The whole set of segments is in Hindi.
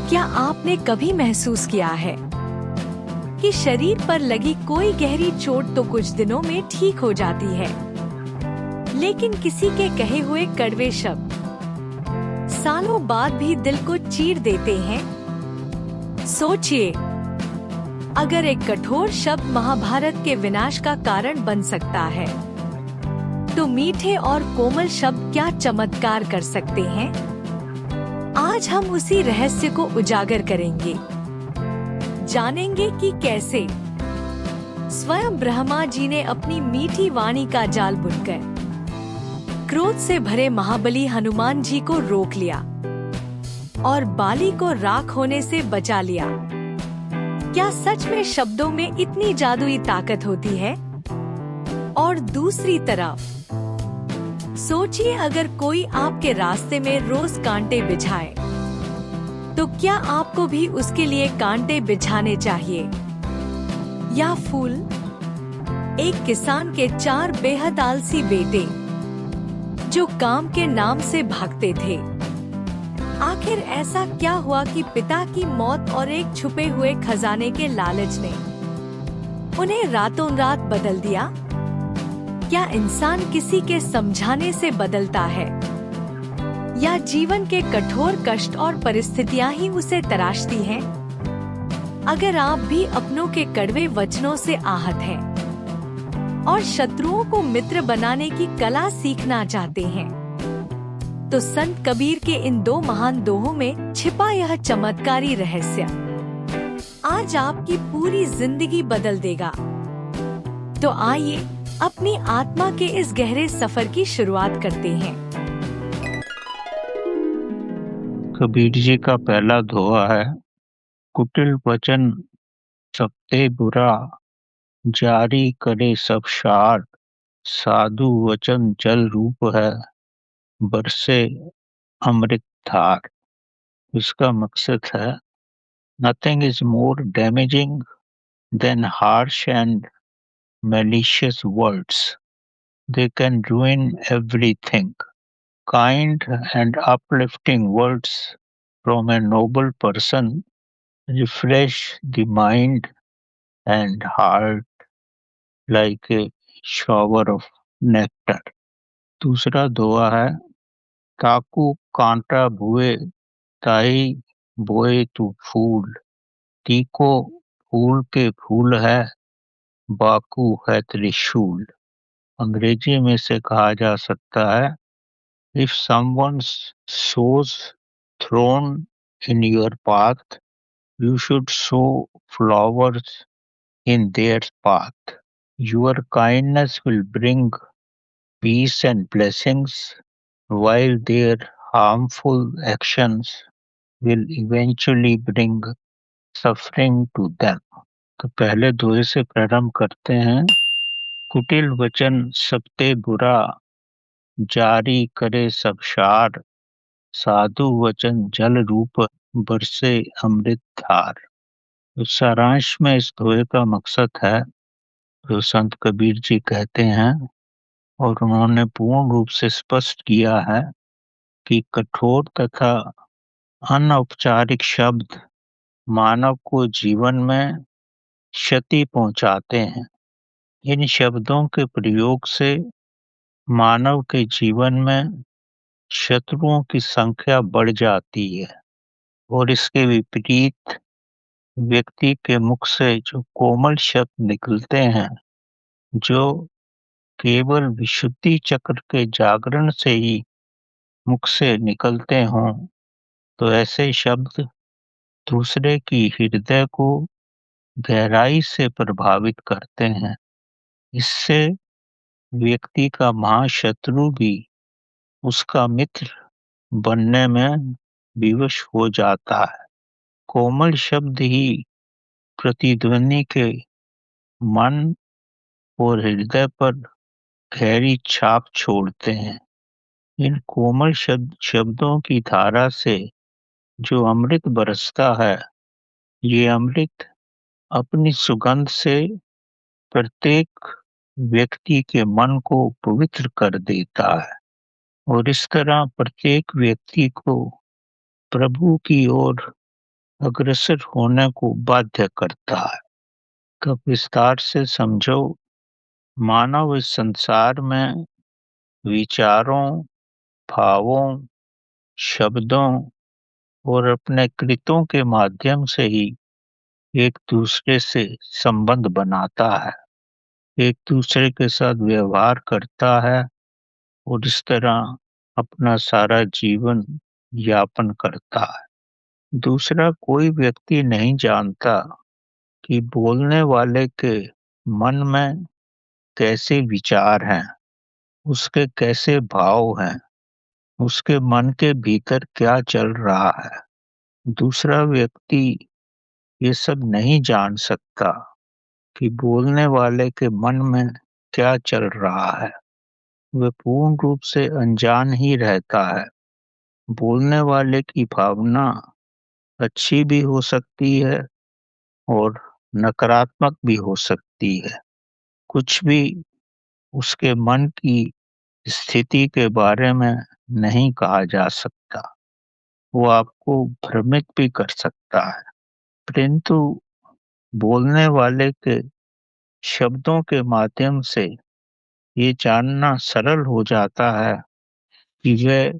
क्या आपने कभी महसूस किया है कि शरीर पर लगी कोई गहरी चोट तो कुछ दिनों में ठीक हो जाती है, लेकिन किसी के कहे हुए कड़वे शब्द सालों बाद भी दिल को चीर देते हैं? सोचिए, अगर एक कठोर शब्द महाभारत के विनाश का कारण बन सकता है, तो मीठे और कोमल शब्द क्या चमत्कार कर सकते हैं? आज हम उसी रहस्य को उजागर करेंगे, जानेंगे कि कैसे स्वयं ब्रह्मा जी ने अपनी मीठी वाणी का जाल बुनकर क्रोध से भरे महाबली हनुमान जी को रोक लिया और बाली को राख होने से बचा लिया। क्या सच में शब्दों में इतनी जादुई ताकत होती है? और दूसरी तरफ सोचिए, अगर कोई आपके रास्ते में रोज कांटे बिछाए, तो क्या आपको भी उसके लिए कांटे बिछाने चाहिए? या फूल? एक किसान के 4 बेहद आलसी बेटे जो काम के नाम से भागते थे। आखिर ऐसा क्या हुआ कि पिता की मौत और एक छुपे हुए खजाने के लालच ने उन्हें रातों रात बदल दिया? क्या इंसान किसी के समझाने से बदलता है, या जीवन के कठोर कष्ट और परिस्थितियां ही उसे तराशती हैं? अगर आप भी अपनों के कड़वे वचनों से आहत हैं और शत्रुओं को मित्र बनाने की कला सीखना चाहते हैं, तो संत कबीर के इन 2 महान दोहों में छिपा यह चमत्कारी रहस्य आज आपकी पूरी जिंदगी बदल देगा। तो आइए अपनी आत्मा के इस गहरे सफर की शुरुआत करते हैं। कबीर जी का पहला दोहा है, कुटिल वचन सबते बुरा, जारी करे सब शार, साधु वचन जल रूप है, बरसे अमृत धार। इसका मकसद है, nothing is more damaging than harsh and malicious words. They can ruin everything. Kind and uplifting words from a noble person refresh the mind and heart like a shower of nectar. दूसरा दोहा है, ताकू कांटा भुए ताई बोए तू फूल, तीको फूल के फूल है, बाकू है त्रिशूल। अंग्रेजी में से कहा जा सकता है, if someone sows thorn in your path, you should sow flowers in their path. Your kindness will bring peace and blessings, while their harmful actions will eventually bring suffering to them. तो पहले दोहे से प्रारंभ करते हैं। कुटिल वचन सबते बुरा, जारी करे सब शार, साधु वचन जल रूप, बरसे अमृत धार। तो सारांश में इस दोहे का मकसद है, जो संत कबीर जी कहते हैं और उन्होंने पूर्ण रूप से स्पष्ट किया है, कि कठोर तथा अनौपचारिक शब्द मानव को जीवन में क्षति पहुंचाते हैं। इन शब्दों के प्रयोग से मानव के जीवन में शत्रुओं की संख्या बढ़ जाती है, और इसके विपरीत व्यक्ति के मुख से जो कोमल शब्द निकलते हैं, जो केवल विशुद्धि चक्र के जागरण से ही मुख से निकलते हों, तो ऐसे शब्द दूसरे की हृदय को गहराई से प्रभावित करते हैं। इससे व्यक्ति का महाशत्रु भी उसका मित्र बनने में विवश हो जाता है। कोमल शब्द ही प्रतिद्वंदी के मन और हृदय पर गहरी छाप छोड़ते हैं। इन कोमल शब्दों की धारा से जो अमृत बरसता है, ये अमृत अपनी सुगंध से प्रत्येक व्यक्ति के मन को पवित्र कर देता है, और इस तरह प्रत्येक व्यक्ति को प्रभु की ओर अग्रसर होने को बाध्य करता है। तब विस्तार से समझो, मानव इस संसार में विचारों, भावों, शब्दों और अपने कृतों के माध्यम से ही एक दूसरे से संबंध बनाता है, एक दूसरे के साथ व्यवहार करता है और इस तरह अपना सारा जीवन यापन करता है। दूसरा कोई व्यक्ति नहीं जानता कि बोलने वाले के मन में कैसे विचार हैं, उसके कैसे भाव हैं, उसके मन के भीतर क्या चल रहा है। दूसरा व्यक्ति ये सब नहीं जान सकता कि बोलने वाले के मन में क्या चल रहा है। वह पूर्ण रूप से अनजान ही रहता है। बोलने वाले की भावना अच्छी भी हो सकती है और नकारात्मक भी हो सकती है। कुछ भी उसके मन की स्थिति के बारे में नहीं कहा जा सकता। वो आपको भ्रमित भी कर सकता है। परंतु बोलने वाले के शब्दों के माध्यम से ये जानना सरल हो जाता है कि वह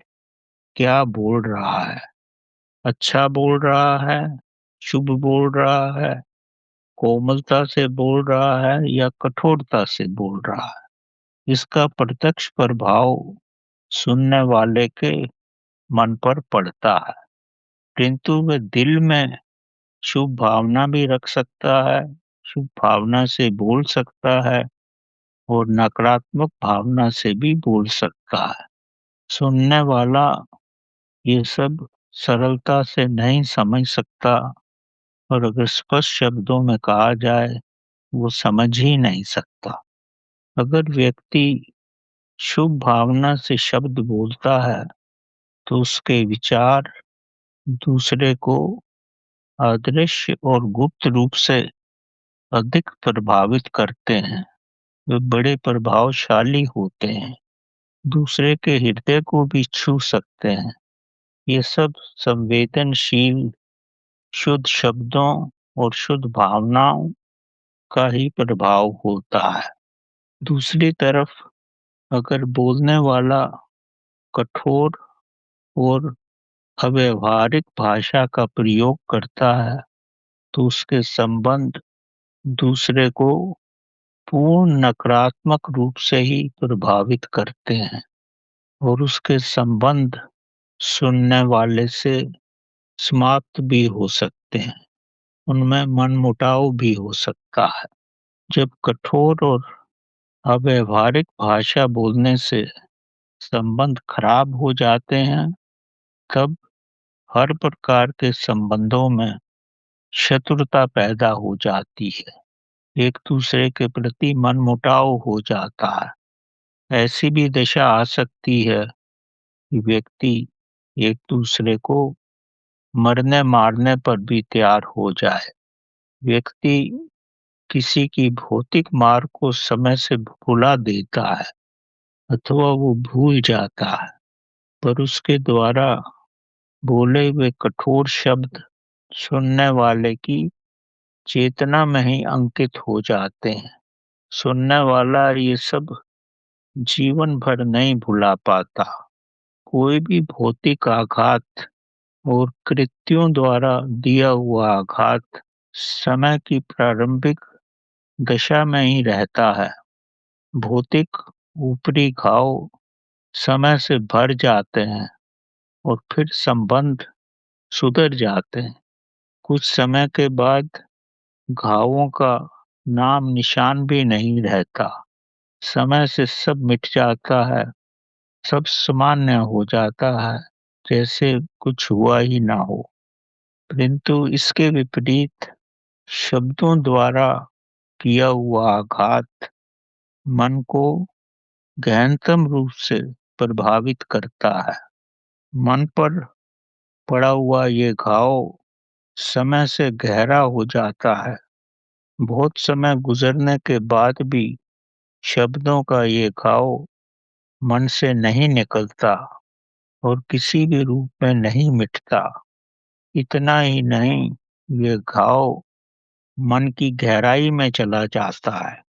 क्या बोल रहा है। अच्छा बोल रहा है, शुभ बोल रहा है, कोमलता से बोल रहा है या कठोरता से बोल रहा है। इसका प्रत्यक्ष प्रभाव सुनने वाले के मन पर पड़ता है। किंतु वह दिल में शुभ भावना भी रख सकता है, शुभ भावना से बोल सकता है और नकारात्मक भावना से भी बोल सकता है। सुनने वाला ये सब सरलता से नहीं समझ सकता और अगर स्पष्ट शब्दों में कहा जाए, वो समझ ही नहीं सकता। अगर व्यक्ति शुभ भावना से शब्द बोलता है, तो उसके विचार दूसरे को अदृश्य और गुप्त रूप से अधिक प्रभावित करते हैं। वे बड़े प्रभावशाली होते हैं, दूसरे के हृदय को भी छू सकते हैं। ये सब संवेदनशील, शुद्ध शब्दों और शुद्ध भावनाओं का ही प्रभाव होता है। दूसरी तरफ अगर बोलने वाला कठोर और अव्यावहारिक भाषा का प्रयोग करता है, तो उसके संबंध दूसरे को पूर्ण नकारात्मक रूप से ही प्रभावित करते हैं और उसके संबंध सुनने वाले से समाप्त भी हो सकते हैं। उनमें मनमुटाव भी हो सकता है। जब कठोर और अव्यावहारिक भाषा बोलने से संबंध खराब हो जाते हैं, तब हर प्रकार के संबंधों में शत्रुता पैदा हो जाती है। एक दूसरे के प्रति मनमुटाव हो जाता है। ऐसी भी दशा आ सकती है कि व्यक्ति एक दूसरे को मरने मारने पर भी तैयार हो जाए। व्यक्ति किसी की भौतिक मार को समय से भुला देता है अथवा वो भूल जाता है, पर उसके द्वारा बोले हुए कठोर शब्द सुनने वाले की चेतना में ही अंकित हो जाते हैं। सुनने वाला ये सब जीवन भर नहीं भुला पाता। कोई भी भौतिक आघात और कृत्यों द्वारा दिया हुआ आघात समय की प्रारंभिक दशा में ही रहता है। भौतिक ऊपरी घाव समय से भर जाते हैं और फिर संबंध सुधर जाते हैं। कुछ समय के बाद घावों का नाम निशान भी नहीं रहता। समय से सब मिट जाता है, सब सामान्य हो जाता है, जैसे कुछ हुआ ही ना हो। परंतु इसके विपरीत शब्दों द्वारा किया हुआ आघात मन को गहनतम रूप से प्रभावित करता है। मन पर पड़ा हुआ ये घाव समय से गहरा हो जाता है। बहुत समय गुजरने के बाद भी शब्दों का ये घाव मन से नहीं निकलता और किसी भी रूप में नहीं मिटता। इतना ही नहीं, ये घाव मन की गहराई में चला जाता है।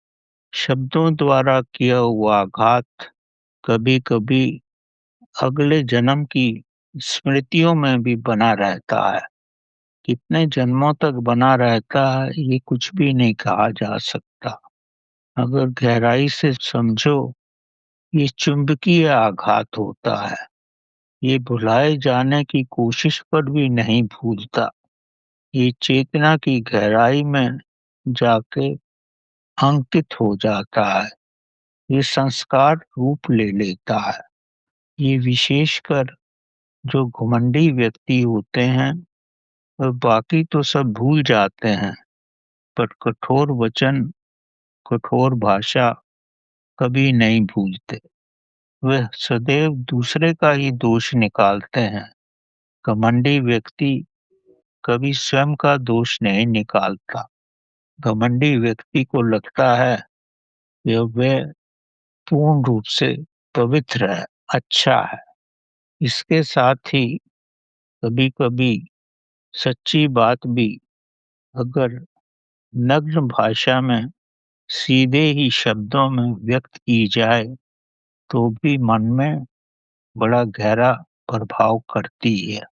शब्दों द्वारा किया हुआ आघात कभी-कभी अगले जन्म की स्मृतियों में भी बना रहता है। कितने जन्मों तक बना रहता है, ये कुछ भी नहीं कहा जा सकता। अगर गहराई से समझो, ये चुंबकीय आघात होता है। ये भुलाए जाने की कोशिश पर भी नहीं भूलता। ये चेतना की गहराई में जाके अंकित हो जाता है। ये संस्कार रूप ले लेता है। ये विशेषकर जो घमंडी व्यक्ति होते हैं, वह बाकी तो सब भूल जाते हैं, पर कठोर वचन, कठोर भाषा कभी नहीं भूलते। वह सदैव दूसरे का ही दोष निकालते हैं। घमंडी व्यक्ति कभी स्वयं का दोष नहीं निकालता। घमंडी व्यक्ति को लगता है कि वह पूर्ण रूप से पवित्र है, अच्छा है। इसके साथ ही कभी-कभी सच्ची बात भी अगर नग्न भाषा में सीधे ही शब्दों में व्यक्त की जाए, तो भी मन में बड़ा गहरा प्रभाव करती है।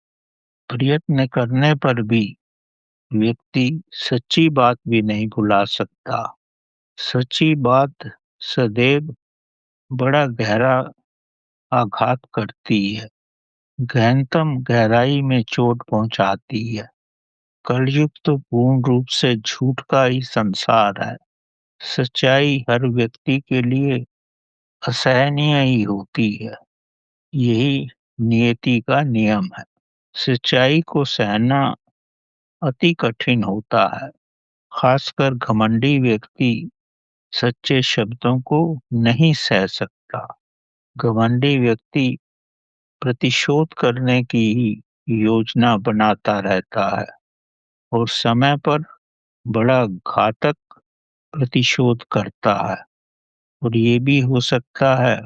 प्रयत्न करने पर भी व्यक्ति सच्ची बात भी नहीं भुला सकता। सच्ची बात सदैव बड़ा गहरा आघात करती है, गहनतम गहराई में चोट पहुंचाती है। कलयुग तो पूर्ण रूप से झूठ का ही संसार है। सच्चाई हर व्यक्ति के लिए असहनीय ही होती है। यही नियति का नियम है। सच्चाई को सहना अति कठिन होता है। खासकर घमंडी व्यक्ति सच्चे शब्दों को नहीं सह सकता। घमंडी व्यक्ति प्रतिशोध करने की ही योजना बनाता रहता है और समय पर बड़ा घातक प्रतिशोध करता है। और ये भी हो सकता है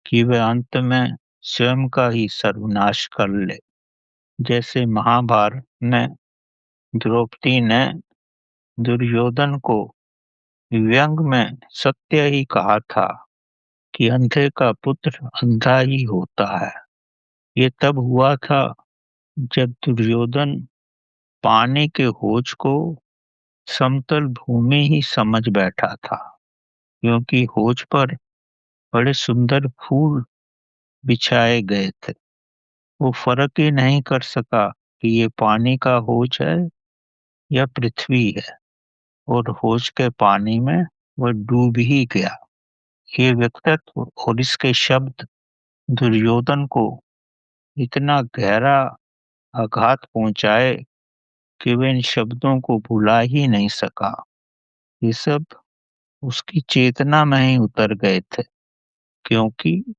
कि वह अंत में स्वयं का ही सर्वनाश कर ले। जैसे महाभारत में द्रौपदी ने दुर्योधन को व्यंग में सत्य ही कहा था कि अंधे का पुत्र अंधा ही होता है। ये तब हुआ था जब दुर्योधन पानी के होज को समतल भूमि ही समझ बैठा था, क्योंकि होज पर बड़े सुंदर फूल बिछाए गए थे। वो फर्क ही नहीं कर सका कि ये पानी का होज है या पृथ्वी है, और होज के पानी में वह डूब ही गया। ये व्यक्तित्व और इसके शब्द दुर्योधन को इतना गहरा आघात पहुंचाए कि वह इन शब्दों को भुला ही नहीं सका। ये सब उसकी चेतना में ही उतर गए थे, क्योंकि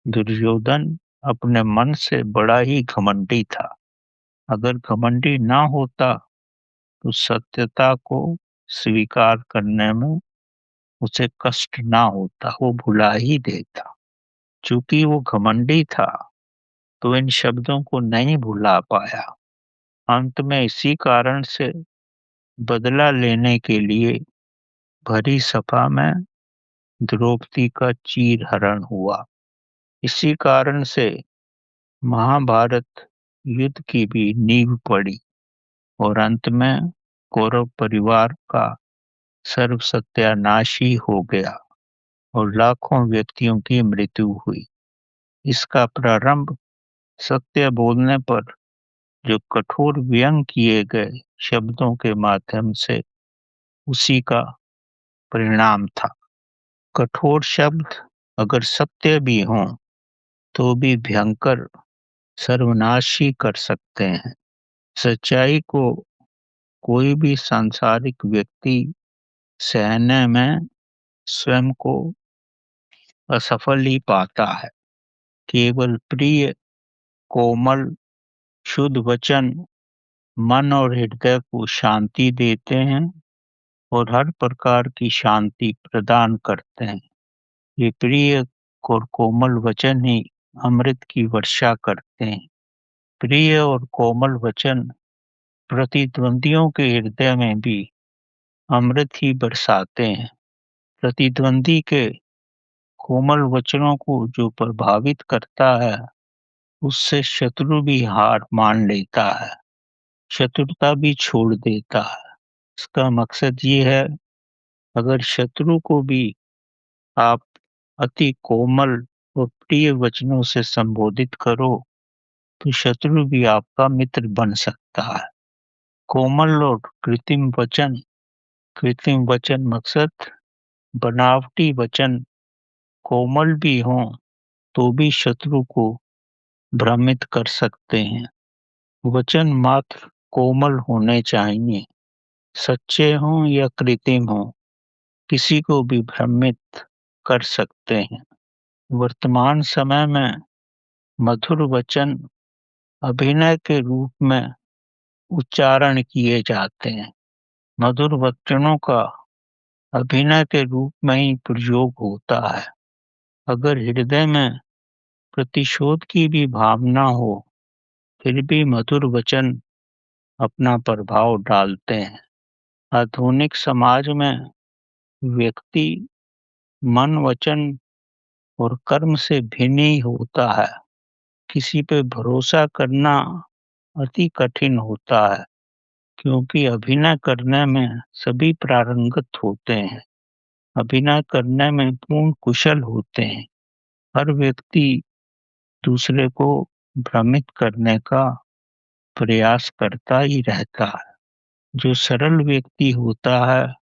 दुर्योधन अपने मन से बड़ा ही घमंडी था। अगर घमंडी ना होता तो सत्यता को स्वीकार करने में उसे कष्ट ना होता, वो भुला ही देता। चूंकि वो घमंडी था, तो इन शब्दों को नहीं भुला पाया। अंत में इसी कारण से बदला लेने के लिए भरी सभा में द्रौपदी का चीरहरण हुआ। इसी कारण से महाभारत युद्ध की भी नींव पड़ी और अंत में कौरव परिवार का सर्व सत्यानाश ही हो गया और लाखों व्यक्तियों की मृत्यु हुई। इसका प्रारंभ सत्य बोलने पर जो कठोर व्यंग किए गए शब्दों के माध्यम से उसी का परिणाम था। कठोर शब्द अगर सत्य भी हों, तो भी भयंकर सर्वनाश ही कर सकते हैं। सच्चाई को कोई भी सांसारिक व्यक्ति सहने में स्वयं को असफल ही पाता है। केवल प्रिय, कोमल, शुद्ध वचन मन और हृदय को शांति देते हैं और हर प्रकार की शांति प्रदान करते हैं। ये प्रिय और कोमल वचन ही अमृत की वर्षा करते हैं। प्रिय और कोमल वचन प्रतिद्वंदियों के हृदय में भी अमृत ही बरसाते हैं। प्रतिद्वंदी के कोमल वचनों को जो प्रभावित करता है, उससे शत्रु भी हार मान लेता है, शत्रुता भी छोड़ देता है। इसका मकसद ये है, अगर शत्रु को भी आप अति कोमल और प्रिय वचनों से संबोधित करो, तो शत्रु भी आपका मित्र बन सकता है। कोमल और कृत्रिम वचन मकसद बनावटी वचन कोमल भी हों तो भी शत्रु को भ्रमित कर सकते हैं। वचन मात्र कोमल होने चाहिए, सच्चे हों या कृत्रिम हों, किसी को भी भ्रमित कर सकते हैं। वर्तमान समय में मधुर वचन अभिनय के रूप में उच्चारण किए जाते हैं। मधुर वचनों का अभिनय के रूप में ही प्रयोग होता है। अगर हृदय में प्रतिशोध की भी भावना हो, फिर भी मधुर वचन अपना प्रभाव डालते हैं। आधुनिक समाज में व्यक्ति मन, वचन और कर्म से भिन्न ही होता है। किसी पे भरोसा करना अति कठिन होता है, क्योंकि अभिनय करने में सभी पारंगत होते हैं, अभिनय करने में पूर्ण कुशल होते हैं। हर व्यक्ति दूसरे को भ्रमित करने का प्रयास करता ही रहता है। जो सरल व्यक्ति होता है,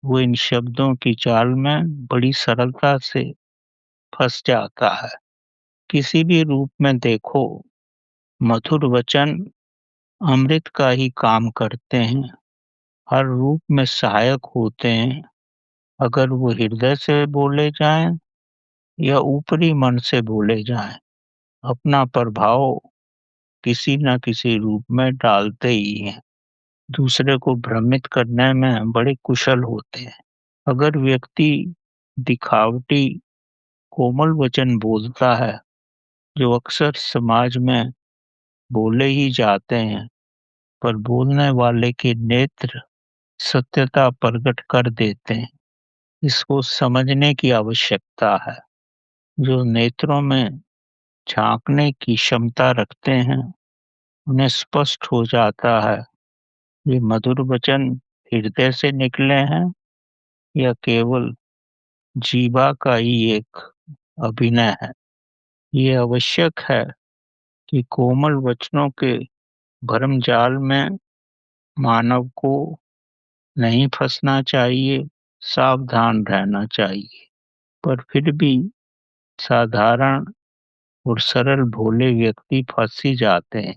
वो इन शब्दों की चाल में बड़ी सरलता से फंस जाता है। किसी भी रूप में देखो, मधुर वचन अमृत का ही काम करते हैं। हर रूप में सहायक होते हैं। अगर वो हृदय से बोले जाएं या ऊपरी मन से बोले जाएं, अपना प्रभाव किसी न किसी रूप में डालते ही हैं। दूसरे को भ्रमित करने में बड़े कुशल होते हैं। अगर व्यक्ति दिखावटी कोमल वचन बोलता है, जो अक्सर समाज में बोले ही जाते हैं, पर बोलने वाले के नेत्र सत्यता प्रकट कर देते हैं। इसको समझने की आवश्यकता है। जो नेत्रों में झांकने की क्षमता रखते हैं, उन्हें स्पष्ट हो जाता है ये मधुर वचन हृदय से निकले हैं या केवल जीवा का ही एक अभिनय है। ये आवश्यक है कि कोमल वचनों के भरमजाल में मानव को नहीं फंसना चाहिए, सावधान रहना चाहिए। पर फिर भी साधारण और सरल भोले व्यक्ति फंस ही जाते हैं,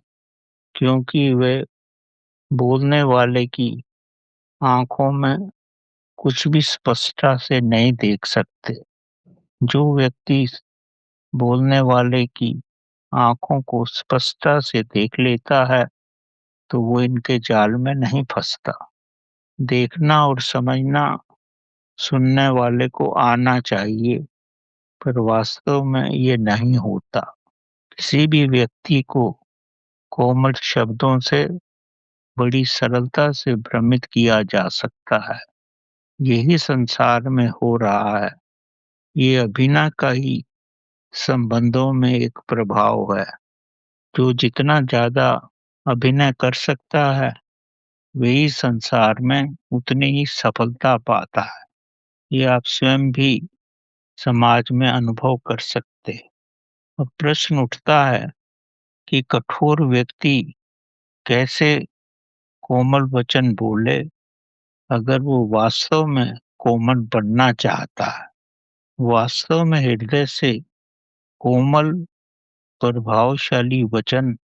क्योंकि वे बोलने वाले की आंखों में कुछ भी स्पष्टता से नहीं देख सकते। जो व्यक्ति बोलने वाले की आंखों को स्पष्टता से देख लेता है, तो वो इनके जाल में नहीं फंसता। देखना और समझना सुनने वाले को आना चाहिए, पर वास्तव में ये नहीं होता। किसी भी व्यक्ति को कोमल शब्दों से बड़ी सरलता से भ्रमित किया जा सकता है। यही संसार में हो रहा है। ये अभिनय का ही संबंधों में एक प्रभाव है। जो जितना ज्यादा अभिनय कर सकता है, वही संसार में उतनी ही सफलता पाता है। ये आप स्वयं भी समाज में अनुभव कर सकते हैं। अब प्रश्न उठता है कि कठोर व्यक्ति कैसे कोमल वचन बोले, अगर वो वास्तव में कोमल बनना चाहता है। वास्तव में हृदय से कोमल प्रभावशाली वचन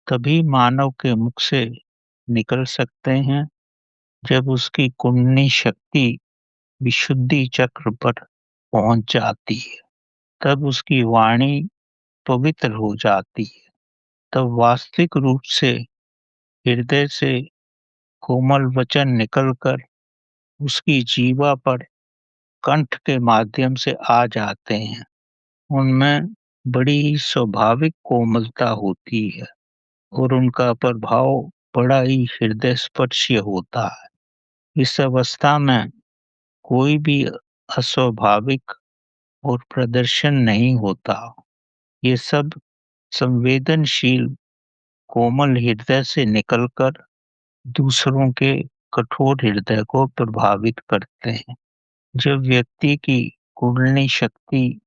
तभी मानव के मुख से निकल सकते हैं, जब उसकी कुंडली शक्ति विशुद्धि चक्र पर पहुंच जाती है। तब उसकी वाणी पवित्र हो जाती है। तब वास्तविक रूप से हृदय से कोमल वचन निकलकर उसकी जीवा पर कंठ के माध्यम से आ जाते हैं। उनमें बड़ी ही स्वाभाविक कोमलता होती है। और उनका प्रभाव बड़ा ही हृदय स्पर्शी होता है। इस अवस्था में कोई भी अस्वाभाविक और प्रदर्शन नहीं होता। ये सब संवेदनशील कोमल हृदय से निकलकर दूसरों के कठोर हृदय को प्रभावित करते हैं। जब व्यक्ति की कुंडली शक्ति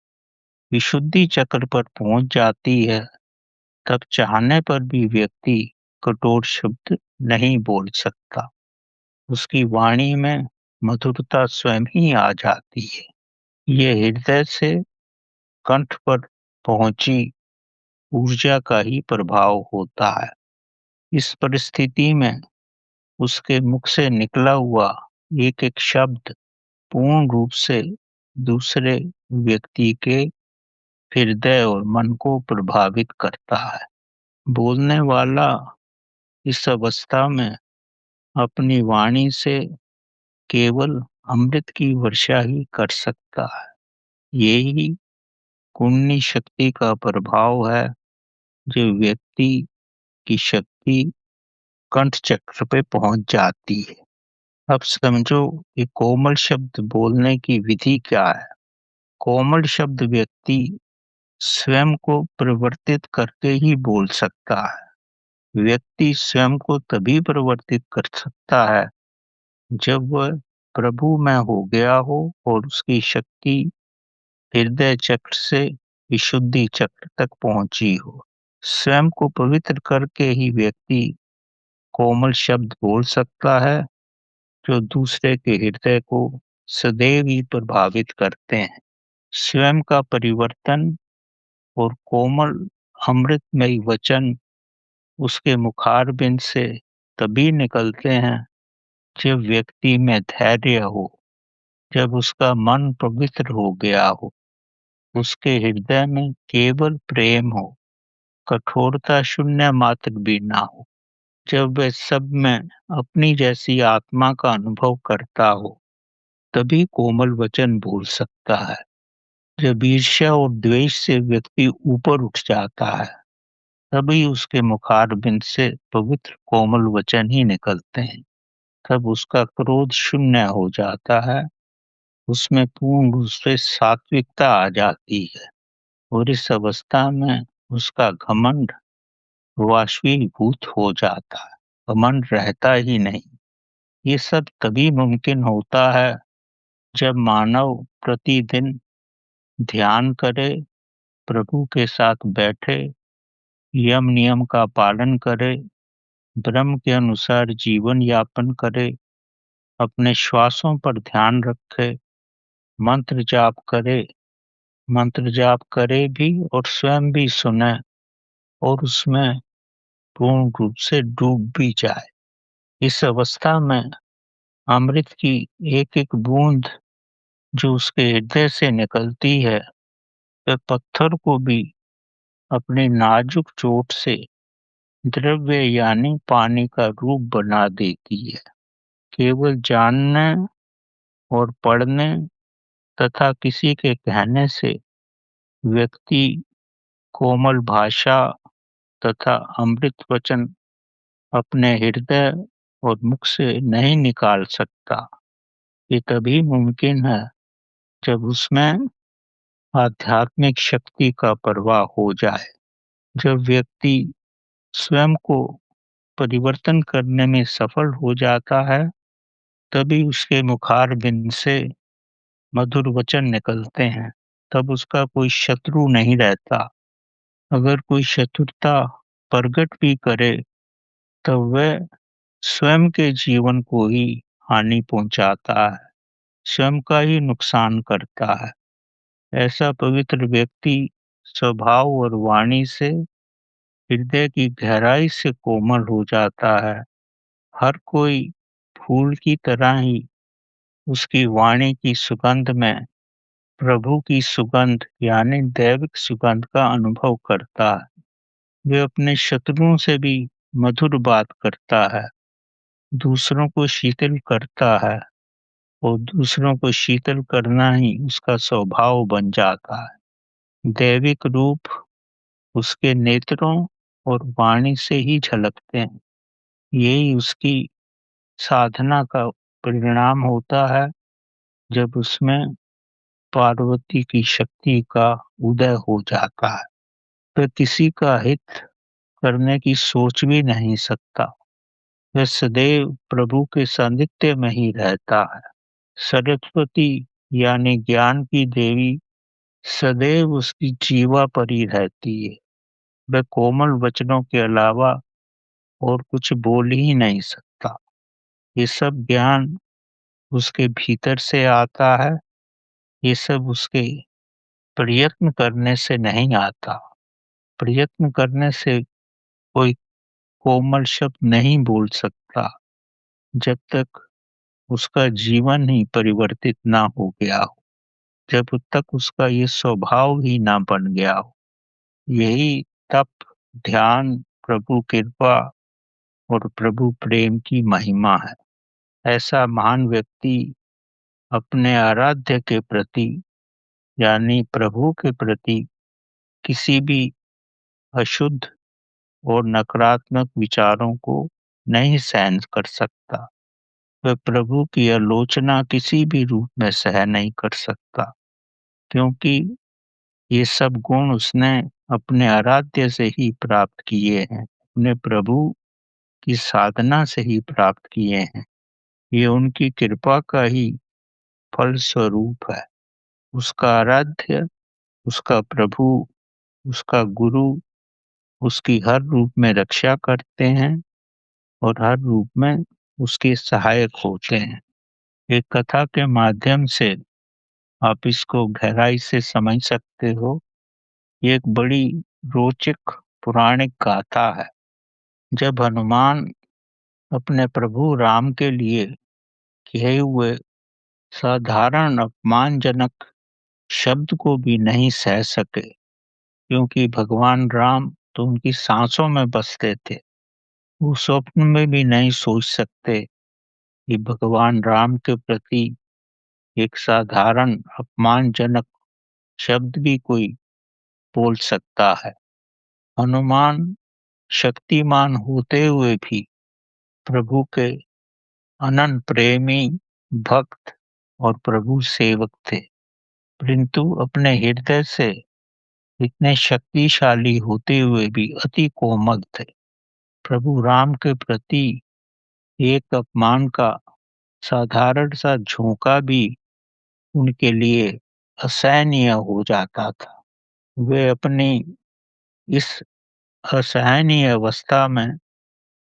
विशुद्धि चक्र पर पहुंच जाती है, तब चाहने पर भी व्यक्ति कठोर शब्द नहीं बोल सकता। उसकी वाणी में मधुरता स्वयं ही आ जाती है। ये हृदय से कंठ पर पहुंची ऊर्जा का ही प्रभाव होता है। इस परिस्थिति में उसके मुख से निकला हुआ एक एक शब्द पूर्ण रूप से दूसरे व्यक्ति के हृदय और मन को प्रभावित करता है। बोलने वाला इस अवस्था में अपनी वाणी से केवल अमृत की वर्षा ही कर सकता है। यही कुंडली शक्ति का प्रभाव है, जो व्यक्ति की शक्ति कंठ चक्र पे पहुंच जाती है। अब समझो कि कोमल शब्द बोलने की विधि क्या है। कोमल शब्द व्यक्ति स्वयं को परिवर्तित करके ही बोल सकता है। व्यक्ति स्वयं को तभी परिवर्तित कर सकता है जब वह प्रभु में हो गया हो और उसकी शक्ति हृदय चक्र से विशुद्धि चक्र तक पहुंची हो। स्वयं को पवित्र करके ही व्यक्ति कोमल शब्द बोल सकता है, जो दूसरे के हृदय को सदैव ही प्रभावित करते हैं। स्वयं का परिवर्तन और कोमल अमृतमय वचन उसके मुखारबिंद से तभी निकलते हैं जब व्यक्ति में धैर्य हो, जब उसका मन पवित्र हो गया हो, उसके हृदय में केवल प्रेम हो, कठोरता शून्य मात्र भी ना हो, जब वह सब में अपनी जैसी आत्मा का अनुभव करता हो, तभी कोमल वचन बोल सकता है। जब ईर्ष्या और द्वेष से व्यक्ति ऊपर उठ जाता है, तभी उसके मुखारबिंद से पवित्र कोमल वचन ही निकलते हैं। तब उसका क्रोध शून्य हो जाता है, उसमें पूर्ण रूप से सात्विकता आ जाती है और इस अवस्था में उसका घमंड वाष्पीभूत हो जाता है। घमंड रहता ही नहीं। ये सब तभी मुमकिन होता है जब मानव प्रतिदिन ध्यान करे, प्रभु के साथ बैठे, यम नियम का पालन करे, ब्रह्म के अनुसार जीवन यापन करे, अपने श्वासों पर ध्यान रखे, मंत्र जाप करे, मंत्र जाप करे भी और स्वयं भी सुने और उसमें पूर्ण रूप से डूब भी जाए। इस अवस्था में अमृत की एक एक बूंद जो उसके हृदय से निकलती है, वह पत्थर को भी अपनी नाजुक चोट से द्रव्य यानी पानी का रूप बना देती है। केवल जानने और पढ़ने तथा किसी के कहने से व्यक्ति कोमल भाषा तथा अमृत वचन अपने हृदय और मुख से नहीं निकाल सकता। ये तभी मुमकिन है जब उसमें आध्यात्मिक शक्ति का प्रवाह हो जाए। जब व्यक्ति स्वयं को परिवर्तन करने में सफल हो जाता है, तभी उसके मुखारबिंद से मधुर वचन निकलते हैं। तब उसका कोई शत्रु नहीं रहता। अगर कोई शत्रुता प्रकट भी करे, तब वह स्वयं के जीवन को ही हानि पहुंचाता है, स्वयं का ही नुकसान करता है। ऐसा पवित्र व्यक्ति स्वभाव और वाणी से हृदय की गहराई से कोमल हो जाता है। हर कोई फूल की तरह ही उसकी वाणी की सुगंध में प्रभु की सुगंध यानी दैविक सुगंध का अनुभव करता है। वे अपने शत्रुओं से भी मधुर बात करता है, दूसरों को शीतल करता है और दूसरों को शीतल करना ही उसका स्वभाव बन जाता है। दैविक रूप उसके नेत्रों और वाणी से ही झलकते हैं। यही उसकी साधना का परिणाम होता है जब उसमें पार्वती की शक्ति का उदय हो जाता है। वह किसी का हित करने की सोच भी नहीं सकता। वह सदैव प्रभु के सानिध्य में ही रहता है। सरस्वती यानी ज्ञान की देवी सदैव उसकी जीवा पर ही रहती है। वह कोमल वचनों के अलावा और कुछ बोल ही नहीं सकता। ये सब ज्ञान उसके भीतर से आता है। ये सब उसके प्रयत्न करने से नहीं आता। प्रयत्न करने से कोई कोमल शब्द नहीं बोल सकता जब तक उसका जीवन ही परिवर्तित ना हो गया हो, जब तक उसका ये स्वभाव ही ना बन गया हो। यही तप, ध्यान, प्रभु कृपा और प्रभु प्रेम की महिमा है। ऐसा महान व्यक्ति अपने आराध्य के प्रति यानी प्रभु के प्रति किसी भी अशुद्ध और नकारात्मक विचारों को नहीं सहन कर सकता। वह प्रभु की आलोचना किसी भी रूप में सहन नहीं कर सकता, क्योंकि ये सब गुण उसने अपने आराध्य से ही प्राप्त किए हैं, अपने प्रभु की साधना से ही प्राप्त किए हैं। ये उनकी कृपा का ही फल स्वरूप है। उसका आराध्य, उसका प्रभु, उसका गुरु उसकी हर रूप में रक्षा करते हैं और हर रूप में उसके सहायक होते हैं। एक कथा के माध्यम से आप इसको गहराई से समझ सकते हो। ये एक बड़ी रोचक पौराणिक गाथा है। जब हनुमान अपने प्रभु राम के लिए कहे हुए साधारण अपमानजनक शब्द को भी नहीं सह सके, क्योंकि भगवान राम तो उनकी सांसों में बसते थे। वो स्वप्न में भी नहीं सोच सकते कि भगवान राम के प्रति एक साधारण अपमानजनक शब्द भी कोई बोल सकता है। हनुमान शक्तिमान होते हुए भी प्रभु के अनन्य प्रेमी भक्त और प्रभु सेवक थे, परंतु अपने हृदय से इतने शक्तिशाली होते हुए भी अति कोमल थे। प्रभु राम के प्रति एक अपमान का साधारण सा झोंका भी उनके लिए असहनीय हो जाता था। वे अपनी इस असहनीय अवस्था में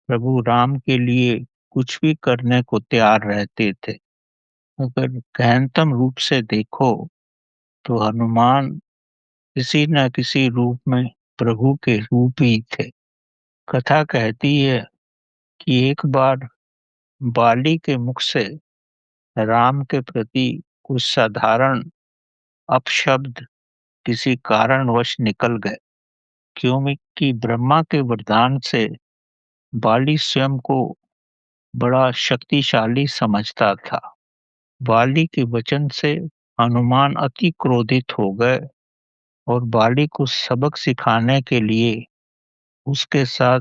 प्रभु राम के लिए कुछ भी करने को तैयार रहते थे। अगर गहनतम रूप से देखो तो हनुमान किसी न किसी रूप में प्रभु के रूप ही थे। कथा कहती है कि एक बार बाली के मुख से राम के प्रति कुछ साधारण अपशब्द किसी कारणवश निकल गए, क्योंकि ब्रह्मा के वरदान से बाली स्वयं को बड़ा शक्तिशाली समझता था। बाली के वचन से हनुमान अति क्रोधित हो गए और बाली को सबक सिखाने के लिए उसके साथ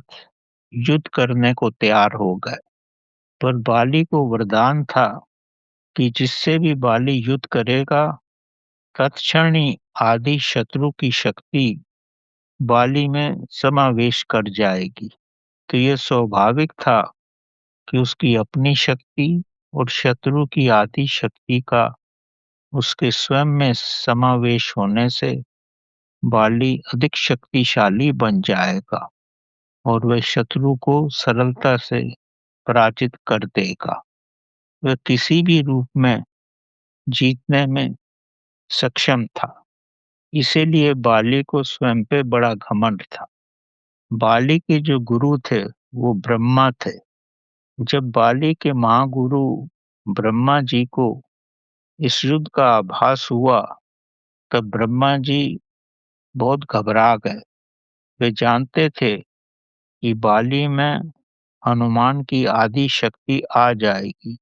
युद्ध करने को तैयार हो गए। पर बाली को वरदान था कि जिससे भी बाली युद्ध करेगा तत्क्षण ही आदि शत्रु की शक्ति बाली में समावेश कर जाएगी। तो यह स्वाभाविक था कि उसकी अपनी शक्ति और शत्रु की आदि शक्ति का उसके स्वयं में समावेश होने से बाली अधिक शक्तिशाली बन जाएगा और वह शत्रु को सरलता से पराजित कर देगा। वह किसी भी रूप में जीतने में सक्षम था। इसीलिए बाली को स्वयं पे बड़ा घमंड था। बाली के जो गुरु थे वो ब्रह्मा थे। जब बाली के महागुरु ब्रह्मा जी को इस युद्ध का आभास हुआ तब ब्रह्मा जी बहुत घबरा गए। वे जानते थे कि बाली में हनुमान की आदि शक्ति आ जाएगी।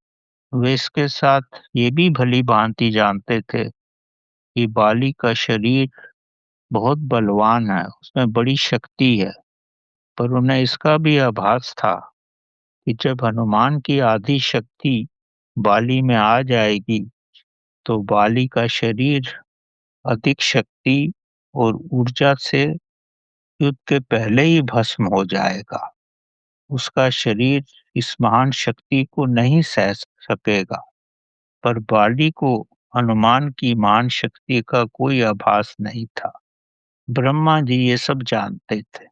वे इसके साथ ये भी भली भांति जानते थे कि बाली का शरीर बहुत बलवान है, उसमें बड़ी शक्ति है। पर उन्हें इसका भी आभास था कि जब हनुमान की आदि शक्ति बाली में आ जाएगी तो बाली का शरीर अधिक शक्ति और ऊर्जा से युद्ध के पहले ही भस्म हो जाएगा। उसका शरीर इस महान शक्ति को नहीं सह सकेगा। पर बाली को हनुमान की महान शक्ति का कोई आभास नहीं था। ब्रह्मा जी ये सब जानते थे।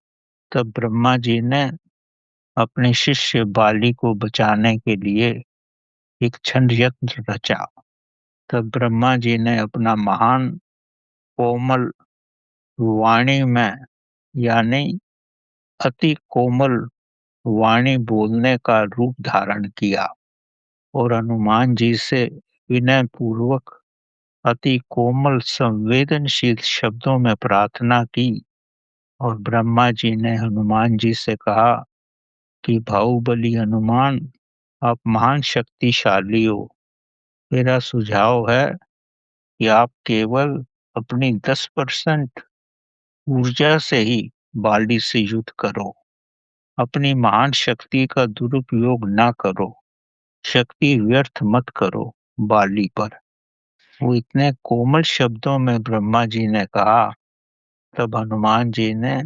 तब ब्रह्मा जी ने अपने शिष्य बाली को बचाने के लिए एक षड्यंत्र रचा। तब ब्रह्मा जी ने अपना महान कोमल वाणी में यानी अति कोमल वाणी बोलने का रूप धारण किया और हनुमान जी से विनय पूर्वक अति कोमल संवेदनशील शब्दों में प्रार्थना की। और ब्रह्मा जी ने हनुमान जी से कहा कि बाहुबली हनुमान, आप महान शक्तिशाली हो। मेरा सुझाव है कि आप केवल अपनी 10% ऊर्जा से ही बाली से युद्ध करो। अपनी महान शक्ति का दुरुपयोग न करो। शक्ति व्यर्थ मत करो बाली पर। वो इतने कोमल शब्दों में ब्रह्मा जी ने कहा। तब हनुमान जी ने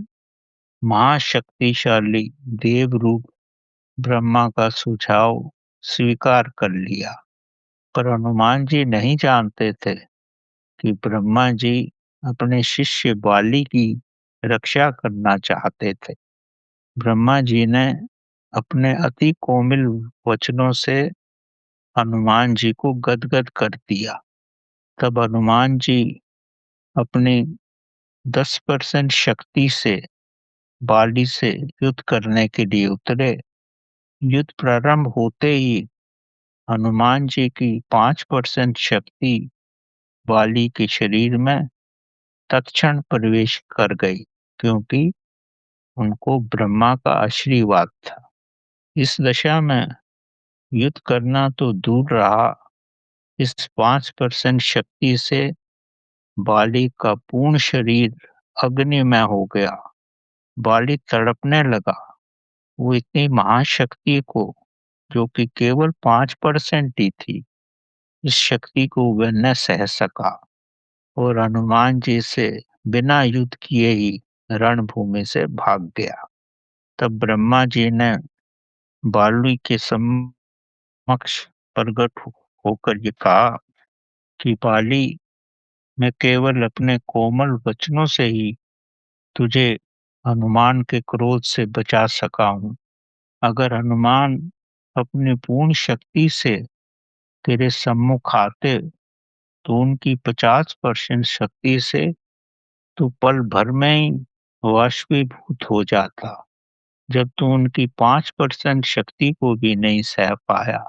महाशक्तिशाली देव रूप ब्रह्मा का सुझाव स्वीकार कर लिया। पर हनुमान जी नहीं जानते थे कि ब्रह्मा जी अपने शिष्य बाली की रक्षा करना चाहते थे। ब्रह्मा जी ने अपने अति कोमल वचनों से हनुमान जी को गदगद कर दिया। तब हनुमान जी अपनी 10% शक्ति से बाली से युद्ध करने के लिए उतरे। युद्ध प्रारंभ होते ही हनुमान जी की 5% शक्ति बाली के शरीर में तत्क्षण प्रवेश कर गई, क्योंकि उनको ब्रह्मा का आशीर्वाद था। इस दशा में युद्ध करना तो दूर रहा, इस 5% शक्ति से बाली का पूर्ण शरीर अग्निमय हो गया। बाली तड़पने लगा। वो इतनी महाशक्ति को, जो कि केवल 5% ही थी, इस शक्ति को वह न सह सका और हनुमान जी से बिना युद्ध किए ही रणभूमि से भाग गया। तब ब्रह्मा जी ने बाली के समक्ष प्रकट होकर ये कहा कि बाली, मैं केवल अपने कोमल वचनों से ही तुझे हनुमान के क्रोध से बचा सका हूँ। अगर हनुमान अपनी पूर्ण शक्ति से तेरे सम्मुख आते तो उनकी 50% शक्ति से तू पल भर में ही वाष्पीभूत हो जाता। जब तू उनकी 5% शक्ति को भी नहीं सह पाया,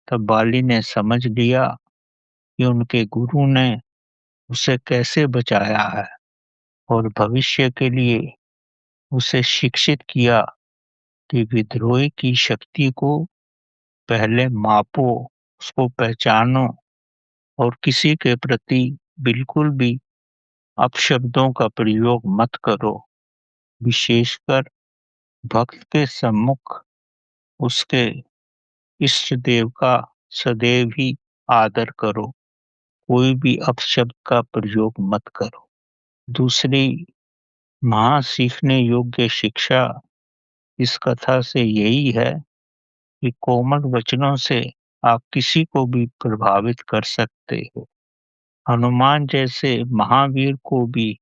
तब बाली ने समझ लिया कि उनके गुरु ने उसे कैसे बचाया है और भविष्य के लिए उसे शिक्षित किया कि विद्रोही की शक्ति को पहले मापो, उसको पहचानो और किसी के प्रति बिल्कुल भी अपशब्दों का प्रयोग मत करो। विशेषकर भक्त के सम्मुख उसके इष्ट देव का सदैव ही आदर करो। कोई भी अपशब्द का प्रयोग मत करो। दूसरी महा सीखने योग्य शिक्षा इस कथा से यही है कि कोमल वचनों से आप किसी को भी प्रभावित कर सकते हो। हनुमान जैसे महावीर को भी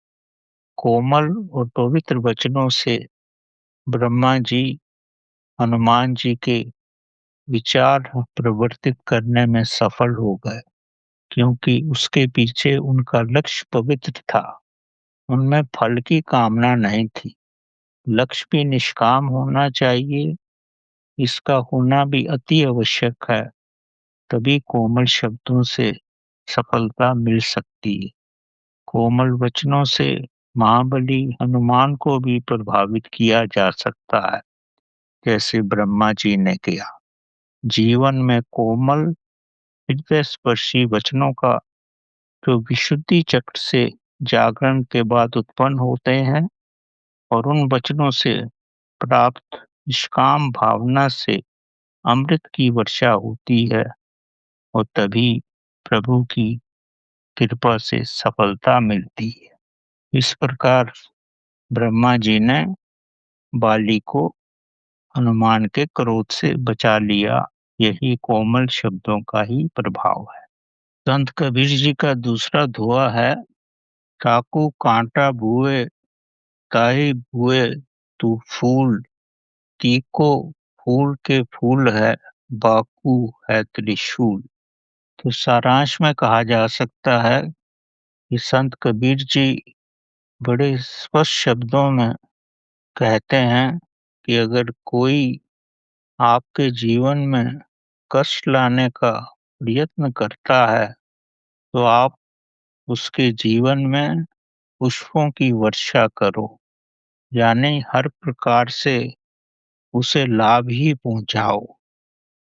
कोमल और पवित्र वचनों से ब्रह्मा जी हनुमान जी के विचार परिवर्तित करने में सफल हो गए, क्योंकि उसके पीछे उनका लक्ष्य पवित्र था। उनमें फल की कामना नहीं थी। लक्ष्य भी निष्काम होना चाहिए, इसका होना भी अति आवश्यक है। तभी कोमल शब्दों से सफलता मिल सकती है। कोमल वचनों से महाबली हनुमान को भी प्रभावित किया जा सकता है, जैसे ब्रह्मा जी ने किया। जीवन में कोमल हृदय स्पर्शी वचनों का जो विशुद्धि चक्र से जागरण के बाद उत्पन्न होते हैं और उन वचनों से प्राप्त निष्काम भावना से अमृत की वर्षा होती है और तभी प्रभु की कृपा से सफलता मिलती है। इस प्रकार ब्रह्मा जी ने बाली को हनुमान के क्रोध से बचा लिया। यही कोमल शब्दों का ही प्रभाव है। संत कबीर जी का दूसरा दोहा है, काकू कांटा भुए ताहि भुए तू फूल, तीको फूल के फूल है, बाकू है त्रिशूल। तो सारांश में कहा जा सकता है कि संत कबीर जी बड़े स्पष्ट शब्दों में कहते हैं कि अगर कोई आपके जीवन में कष्ट लाने का प्रयत्न करता है तो आप उसके जीवन में पुष्पों की वर्षा करो, यानी हर प्रकार से उसे लाभ ही पहुंचाओ,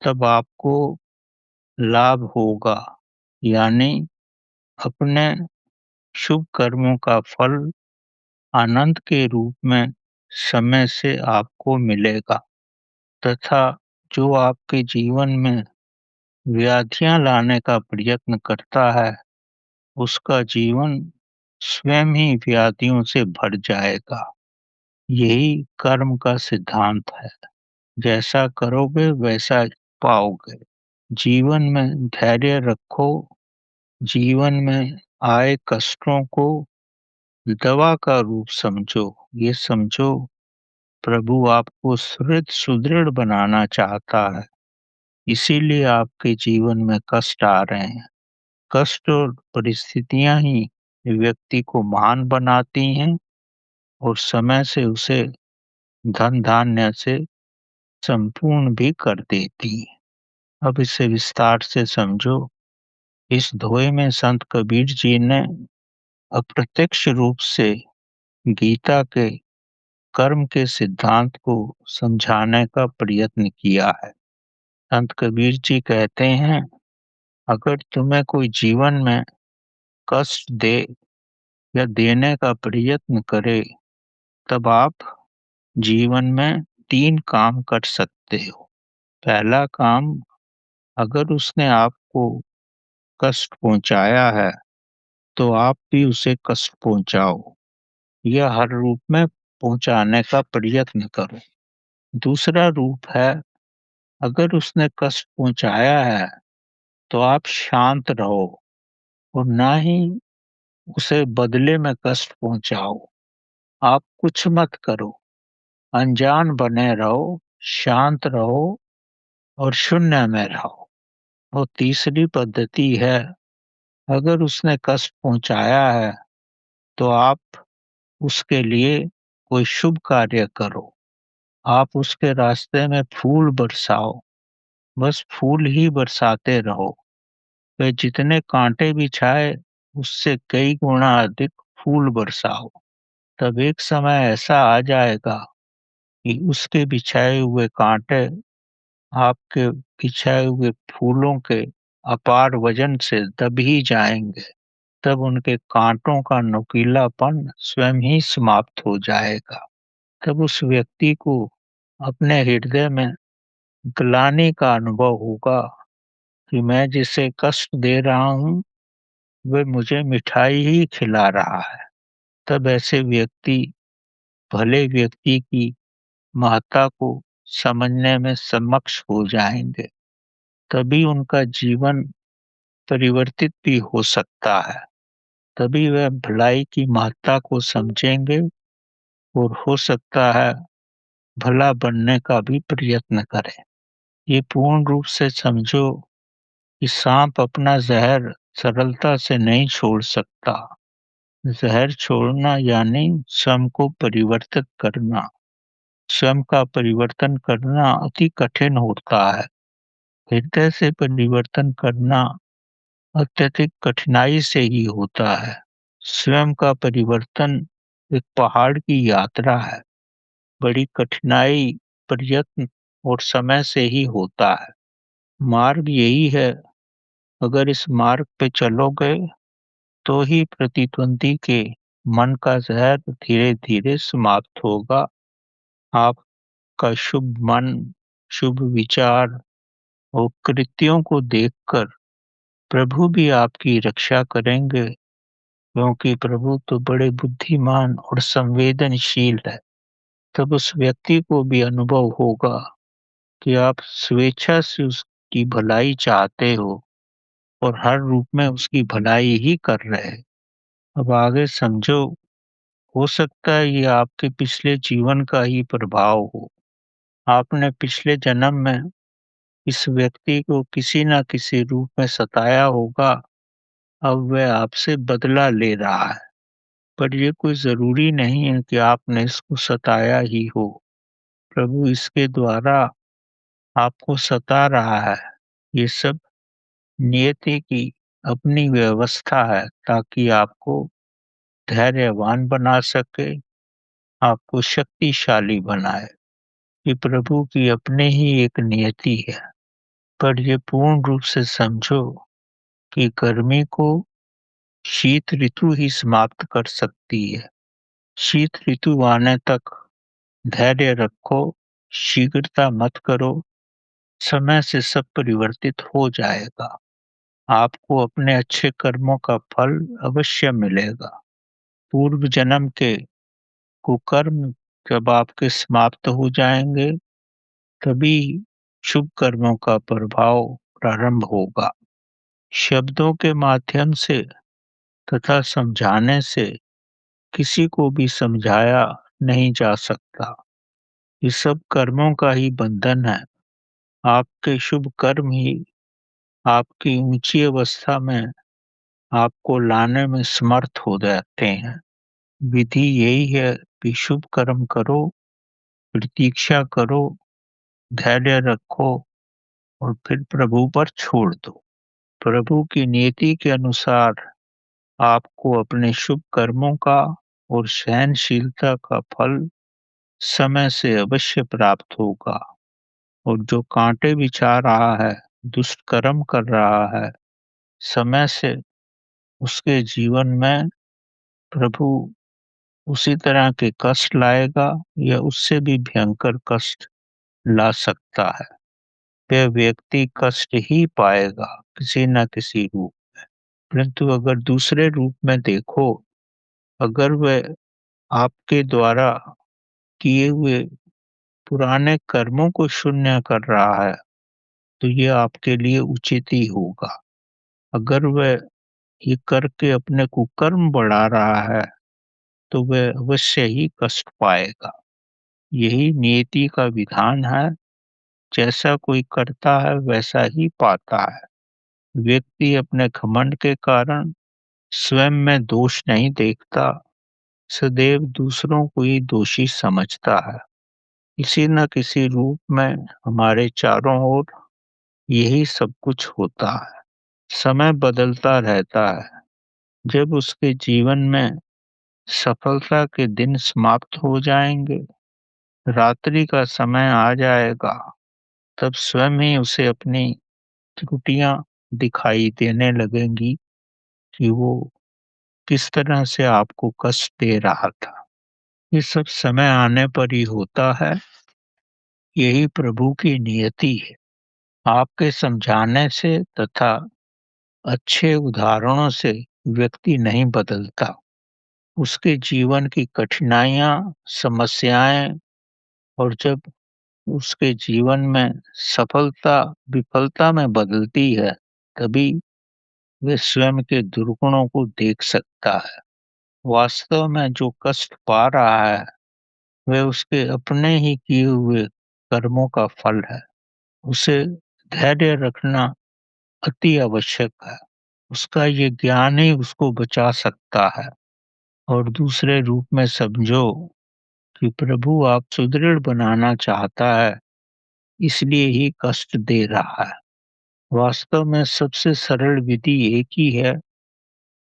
तब आपको लाभ होगा। यानी अपने शुभ कर्मों का फल आनंद के रूप में समय से आपको मिलेगा, तथा जो आपके जीवन में व्याधियां लाने का प्रयत्न करता है उसका जीवन स्वयं ही व्याधियों से भर जाएगा। यही कर्म का सिद्धांत है, जैसा करोगे वैसा पाओगे। जीवन में धैर्य रखो, जीवन में आए कष्टों को दवा का रूप समझो। ये समझो प्रभु आपको सुदृढ़ बनाना चाहता है, इसीलिए आपके जीवन में कष्ट आ रहे हैं। कष्ट और परिस्थितियां ही व्यक्ति को महान बनाती हैं और समय से उसे धन धान्य से संपूर्ण भी कर देती हैं। अब इसे विस्तार से समझो। इस दोहे में संत कबीर जी ने अप्रत्यक्ष रूप से गीता के कर्म के सिद्धांत को समझाने का प्रयत्न किया है। संत कबीर जी कहते हैं, अगर तुम्हें कोई जीवन में कष्ट दे या देने का प्रयत्न करे, तब आप जीवन में 3 काम कर सकते हो। पहला काम, अगर उसने आपको कष्ट पहुंचाया है तो आप भी उसे कष्ट पहुंचाओ या हर रूप में पहुंचाने का प्रयत्न करो। दूसरा रूप है, अगर उसने कष्ट पहुंचाया है तो आप शांत रहो और ना ही उसे बदले में कष्ट पहुंचाओ। आप कुछ मत करो, अनजान बने रहो, शांत रहो और शून्य में रहो। और तीसरी पद्धति है, अगर उसने कष्ट पहुंचाया है तो आप उसके लिए कोई शुभ कार्य करो। आप उसके रास्ते में फूल बरसाओ, बस फूल ही बरसाते रहो। वे जितने कांटे बिछाए उससे कई गुना अधिक फूल बरसाओ। तब एक समय ऐसा आ जाएगा कि उसके बिछाए हुए कांटे आपके बिछाए हुए फूलों के अपार वजन से दब ही जाएंगे। तब उनके कांटों का नुकीलापन स्वयं ही समाप्त हो जाएगा। तब उस व्यक्ति को अपने हृदय में ग्लानि का अनुभव होगा कि मैं जिसे कष्ट दे रहा हूँ वह मुझे मिठाई ही खिला रहा है। तब ऐसे व्यक्ति भले व्यक्ति की महत्ता को समझने में समक्ष हो जाएंगे। तभी उनका जीवन परिवर्तित भी हो सकता है। तभी वह भलाई की महत्ता को समझेंगे और हो सकता है भला बनने का भी प्रयत्न करें। ये पूर्ण रूप से समझो कि सांप अपना जहर सरलता से नहीं छोड़ सकता। जहर छोड़ना यानी स्वयं को परिवर्तित करना। स्वयं का परिवर्तन करना अति कठिन होता है। हृदय से परिवर्तन करना अत्यधिक कठिनाई से ही होता है। स्वयं का परिवर्तन एक पहाड़ की यात्रा है, बड़ी कठिनाई, प्रयत्न और समय से ही होता है। मार्ग यही है, अगर इस मार्ग पे चलोगे तो ही प्रतिद्वंदी के मन का जहर धीरे धीरे समाप्त होगा। आप आपका शुभ मन, शुभ विचार और कृत्यों को देखकर प्रभु भी आपकी रक्षा करेंगे, क्योंकि प्रभु तो बड़े बुद्धिमान और संवेदनशील है। तब उस व्यक्ति को भी अनुभव होगा कि आप स्वेच्छा से उसकी भलाई चाहते हो और हर रूप में उसकी भलाई ही कर रहे हैं। अब आगे समझो, हो सकता है ये आपके पिछले जीवन का ही प्रभाव हो। आपने पिछले जन्म में इस व्यक्ति को किसी न किसी रूप में सताया होगा, अब वह आपसे बदला ले रहा है। पर ये कोई ज़रूरी नहीं है कि आपने इसको सताया ही हो। प्रभु इसके द्वारा आपको सता रहा है। ये सब नियति की अपनी व्यवस्था है, ताकि आपको धैर्यवान बना सके, आपको शक्तिशाली बनाए। ये प्रभु की अपनी ही एक नियति है। पर ये पूर्ण रूप से समझो कि गर्मी को शीत ऋतु ही समाप्त कर सकती है। शीत ऋतु आने तक धैर्य रखो, शीघ्रता मत करो, समय से सब परिवर्तित हो जाएगा। आपको अपने अच्छे कर्मों का फल अवश्य मिलेगा। पूर्व जन्म के कुकर्म जब आपके समाप्त हो जाएंगे, तभी शुभ कर्मों का प्रभाव प्रारंभ होगा। शब्दों के माध्यम से तथा समझाने से किसी को भी समझाया नहीं जा सकता। ये सब कर्मों का ही बंधन है। आपके शुभ कर्म ही आपकी ऊंची अवस्था में आपको लाने में समर्थ हो जाते हैं। विधि यही है कि शुभ कर्म करो, प्रतीक्षा करो, धैर्य रखो और फिर प्रभु पर छोड़ दो। प्रभु की नीति के अनुसार आपको अपने शुभ कर्मों का और सहनशीलता का फल समय से अवश्य प्राप्त होगा। और जो कांटे बिछा रहा है, दुष्ट कर्म कर रहा है, समय से उसके जीवन में प्रभु उसी तरह के कष्ट लाएगा या उससे भी भयंकर कष्ट ला सकता है। वह व्यक्ति कष्ट ही पाएगा किसी न किसी रूप। परंतु अगर दूसरे रूप में देखो, अगर वह आपके द्वारा किए हुए पुराने कर्मों को शून्य कर रहा है, तो ये आपके लिए उचित ही होगा। अगर वह ये करके अपने कुकर्म बढ़ा रहा है, तो वह अवश्य ही कष्ट पाएगा। यही नियति का विधान है। जैसा कोई करता है वैसा ही पाता है। व्यक्ति अपने घमंड के कारण स्वयं में दोष नहीं देखता, सदैव दूसरों को ही दोषी समझता है। किसी न किसी रूप में हमारे चारों ओर यही सब कुछ होता है। समय बदलता रहता है। जब उसके जीवन में सफलता के दिन समाप्त हो जाएंगे, रात्रि का समय आ जाएगा, तब स्वयं ही उसे अपनी त्रुटियां दिखाई देने लगेंगी कि वो किस तरह से आपको कष्ट दे रहा था। ये सब समय आने पर ही होता है। यही प्रभु की नियति है। आपके समझाने से तथा अच्छे उदाहरणों से व्यक्ति नहीं बदलता। उसके जीवन की कठिनाइयां, समस्याएं और जब उसके जीवन में सफलता विफलता में बदलती है, तभी वे स्वयं के दुर्गुणों को देख सकता है। वास्तव में जो कष्ट पा रहा है, वह उसके अपने ही किए हुए कर्मों का फल है। उसे धैर्य रखना अति आवश्यक है। उसका ये ज्ञान ही उसको बचा सकता है। और दूसरे रूप में समझो कि प्रभु आप सुदृढ़ बनाना चाहता है, इसलिए ही कष्ट दे रहा है। वास्तव में सबसे सरल विधि एक ही है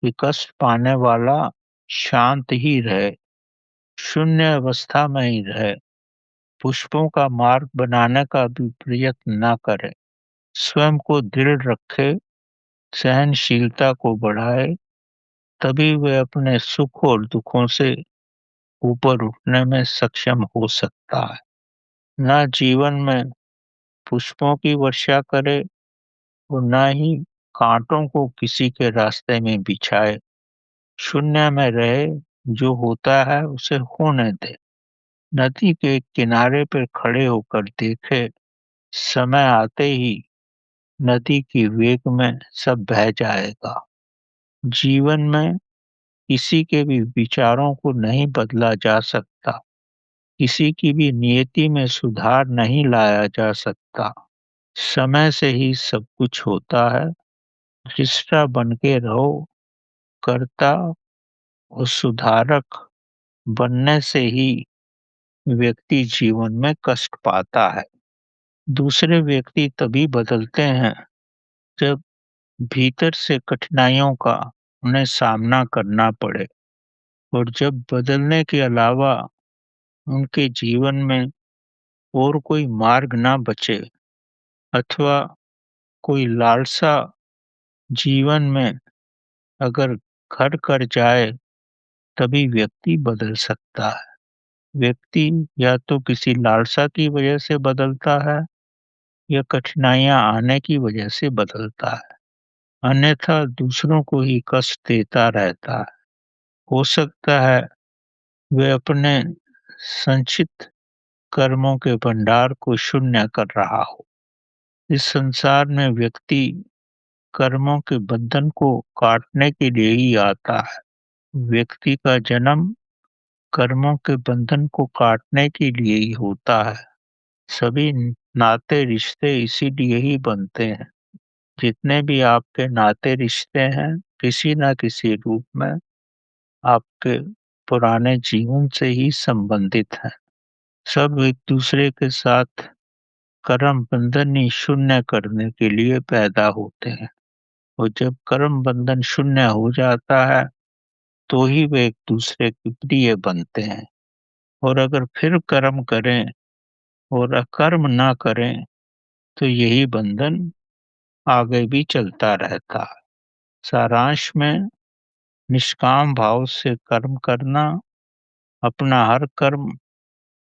कि कष्ट पाने वाला शांत ही रहे, शून्य अवस्था में ही रहे, पुष्पों का मार्ग बनाने का भी प्रयत्न न करे, स्वयं को दृढ़ रखे, सहनशीलता को बढ़ाए, तभी वह अपने सुख और दुखों से ऊपर उठने में सक्षम हो सकता है। ना जीवन में पुष्पों की वर्षा करे और ना ही कांटों को किसी के रास्ते में बिछाए। शून्य में रहे, जो होता है उसे होने दे। नदी के किनारे पर खड़े होकर देखे, समय आते ही नदी की वेग में सब बह जाएगा। जीवन में किसी के भी विचारों को नहीं बदला जा सकता, किसी की भी नियति में सुधार नहीं लाया जा सकता। समय से ही सब कुछ होता है। रिश्ता बन के रहो, कर्ता और सुधारक बनने से ही व्यक्ति जीवन में कष्ट पाता है। दूसरे व्यक्ति तभी बदलते हैं जब भीतर से कठिनाइयों का उन्हें सामना करना पड़े, और जब बदलने के अलावा उनके जीवन में और कोई मार्ग ना बचे, अथवा कोई लालसा जीवन में अगर घर कर जाए, तभी व्यक्ति बदल सकता है। व्यक्ति या तो किसी लालसा की वजह से बदलता है या कठिनाइयां आने की वजह से बदलता है, अन्यथा दूसरों को ही कष्ट देता रहता है। हो सकता है वे अपने संचित कर्मों के भंडार को शून्य कर रहा हो। इस संसार में व्यक्ति कर्मों के बंधन को काटने के लिए ही आता है। व्यक्ति का जन्म कर्मों के बंधन को काटने के लिए ही होता है। सभी नाते रिश्ते इसीलिए ही बनते हैं। जितने भी आपके नाते रिश्ते हैं, किसी न किसी रूप में आपके पुराने जीवन से ही संबंधित हैं। सब एक दूसरे के साथ कर्म बंधन ही शून्य करने के लिए पैदा होते हैं, और जब कर्म बंधन शून्य हो जाता है तो ही वे एक दूसरे के प्रिय बनते हैं। और अगर फिर कर्म करें और अकर्म ना करें तो यही बंधन आगे भी चलता रहता है। सारांश में निष्काम भाव से कर्म करना, अपना हर कर्म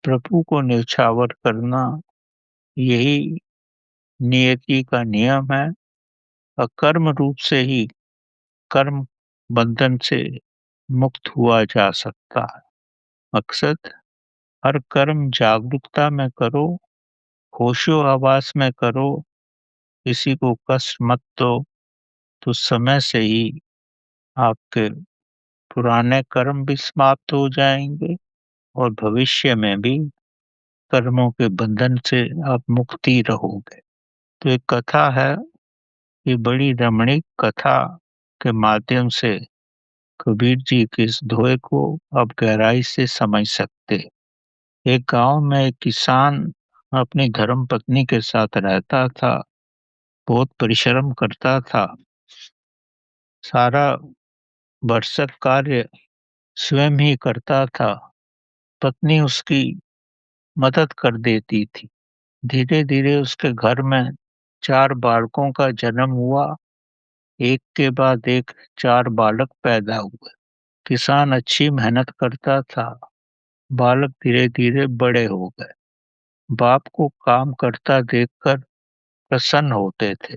प्रभु को न्यौछावर करना, यही नियति का नियम है। अकर्म रूप से ही कर्म बंधन से मुक्त हुआ जा सकता है। मकसद, हर कर्म जागरूकता में करो, होशो हवास में करो, किसी को कष्ट मत दो, तो समय से ही आपके पुराने कर्म भी समाप्त हो जाएंगे और भविष्य में भी कर्मों के बंधन से आप मुक्ति रहोगे। तो एक कथा है, ये बड़ी रमणीक कथा के माध्यम से कबीर जी के इस दोहे को आप गहराई से समझ सकते। एक गांव में एक किसान अपनी धर्म पत्नी के साथ रहता था, बहुत परिश्रम करता था, सारा भरसक कार्य स्वयं ही करता था। पत्नी उसकी मदद कर देती थी। धीरे धीरे उसके घर में 4 बालकों का जन्म हुआ। एक के बाद एक 4 बालक पैदा हुए। किसान अच्छी मेहनत करता था। बालक धीरे धीरे बड़े हो गए। बाप को काम करता देखकर प्रसन्न होते थे,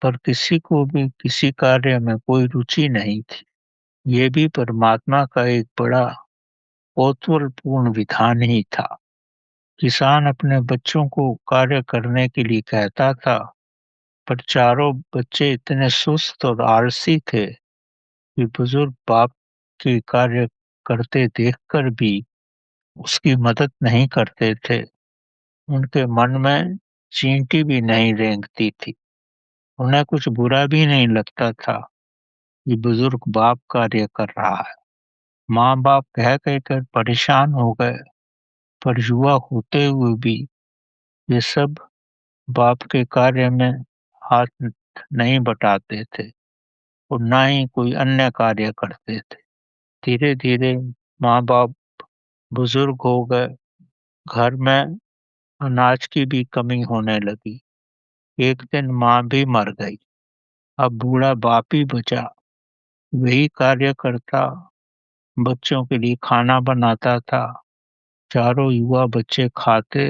पर किसी को भी किसी कार्य में कोई रुचि नहीं थी। ये भी परमात्मा का एक बड़ा कौतूहलपूर्ण विधान ही था। किसान अपने बच्चों को कार्य करने के लिए कहता था, पर चारों बच्चे इतने सुस्त और आलसी थे कि बुजुर्ग बाप के कार्य करते देखकर भी उसकी मदद नहीं करते थे। उनके मन में चींटी भी नहीं रेंगती थी। उन्हें कुछ बुरा भी नहीं लगता था कि बुजुर्ग बाप कार्य कर रहा है। माँ बाप कह कहकर परेशान हो गए, पर युवा होते हुए भी ये सब बाप के कार्य में हाथ नहीं बटाते थे और ना ही कोई अन्य कार्य करते थे। धीरे धीरे माँ बाप बुजुर्ग हो गए। घर में अनाज की भी कमी होने लगी। एक दिन माँ भी मर गई। अब बूढ़ा बाप ही बचा। वही कार्य करता, बच्चों के लिए खाना बनाता था। चारों युवा बच्चे खाते